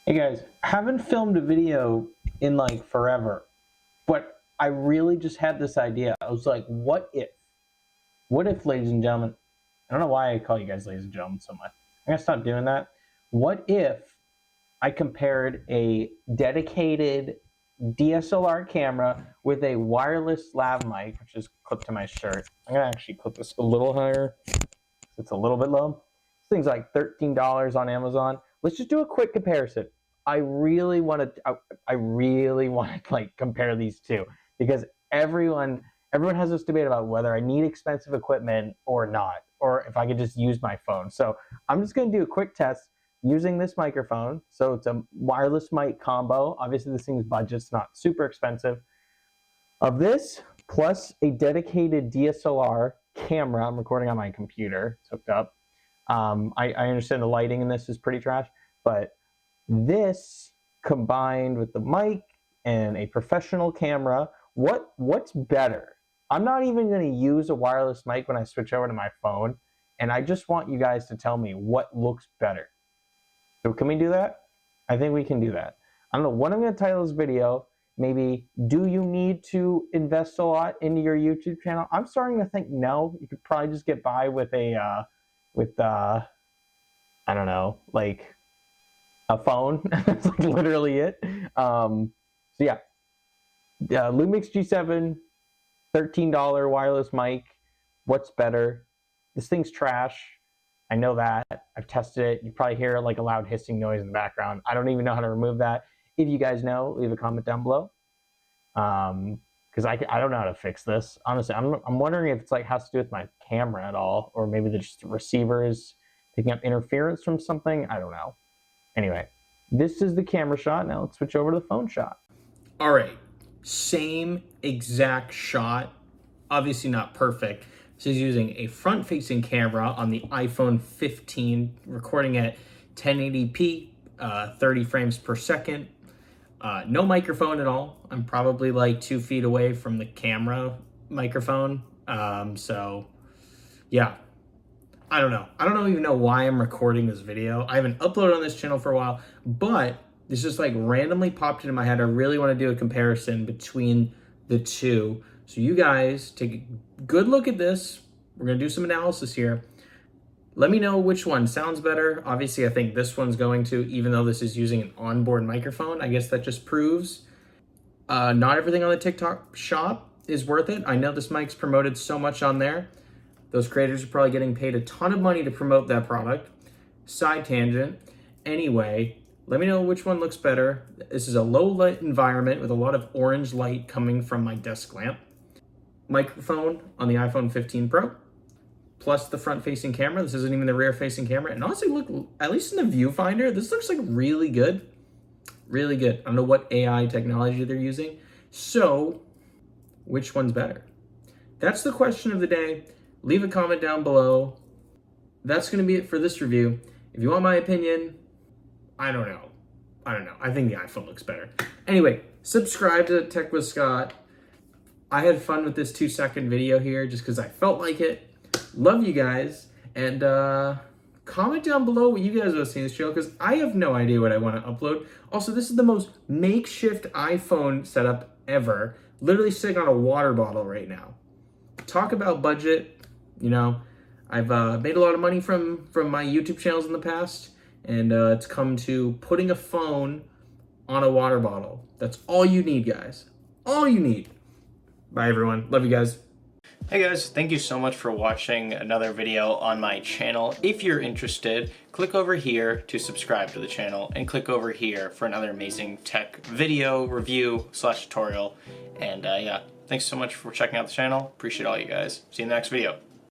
Hey guys, haven't filmed a video in like forever, but I really just had this idea. I was like, what if? What if, ladies and gentlemen, I don't know why I call you guys ladies and gentlemen so much. I'm gonna stop doing that. What if I compared a dedicated DSLR camera with a wireless lav mic, which is clipped to my shirt. I'm gonna actually clip this a little higher. It's a little bit low. This thing's like $13 on Amazon. Let's just do a quick comparison. I really want to like compare these two because everyone has this debate about whether I need expensive equipment or not, or if I could just use my phone. So I'm just going to do a quick test using this microphone. So it's a wireless mic combo. Obviously this thing's budget's not super expensive. Of this plus a dedicated DSLR camera. I'm recording on my computer. It's hooked up. I understand the lighting in this is pretty trash, but this combined with the mic and a professional camera, what's better? I'm not even going to use a wireless mic when I switch over to my phone, and I just want you guys to tell me what looks better. So can we do that? I think we can do that. I don't know what I'm going to title this video. Maybe, do you need to invest a lot into your YouTube channel? I'm starting to think no. You could probably just get by with a, I don't know, like a phone. That's like literally it. So yeah, Lumix G7, $13 wireless mic. What's better? This thing's trash. I know that. I've tested it. You probably hear like a loud hissing noise in the background. I don't even know how to remove that. If you guys know, leave a comment down below. Because I don't know how to fix this. Honestly, I'm wondering if it's like has to do with my camera at all, or maybe the receiver is picking up interference from something. I don't know. Anyway, this is the camera shot. Now let's switch over to the phone shot. All right, same exact shot. Obviously not perfect. This is using a front-facing camera on the iPhone 15, recording at 1080p, 30 frames per second. No microphone at all. I'm probably like 2 feet away from the camera microphone. So yeah, I don't know. I don't even know why I'm recording this video. I haven't uploaded on this channel for a while, but this just like randomly popped into my head. I really want to do a comparison between the two. So you guys take a good look at this. We're going to do some analysis here. Let me know which one sounds better. Obviously, I think this one's going to, even though this is using an onboard microphone. I guess that just proves not everything on the TikTok shop is worth it. I know this mic's promoted so much on there. Those creators are probably getting paid a ton of money to promote that product. Side tangent. Anyway, let me know which one looks better. This is a low light environment with a lot of orange light coming from my desk lamp. Microphone on the iPhone 15 Pro. Plus the front-facing camera. This isn't even the rear-facing camera. And honestly, look, at least in the viewfinder, this looks like really good. Really good. I don't know what AI technology they're using. So, which one's better? That's the question of the day. Leave a comment down below. That's going to be it for this review. If you want my opinion, I don't know. I think the iPhone looks better. Anyway, subscribe to Tech with Scott. I had fun with this 2-second video here just because I felt like it. Love you guys, and comment down below what you guys want to see in this channel, because I have no idea what I want to upload. Also, this is the most makeshift iPhone setup ever. Literally sitting on a water bottle right now. Talk about budget. You know, I've made a lot of money from my YouTube channels in the past, and it's come to putting a phone on a water bottle. That's all you need, guys. All you need. Bye, everyone. Love you guys. Hey guys, thank you so much for watching another video on my channel. If you're interested, click over here to subscribe to the channel and click over here for another amazing tech video review / tutorial. And yeah, thanks so much for checking out the channel. Appreciate all you guys. See you in the next video.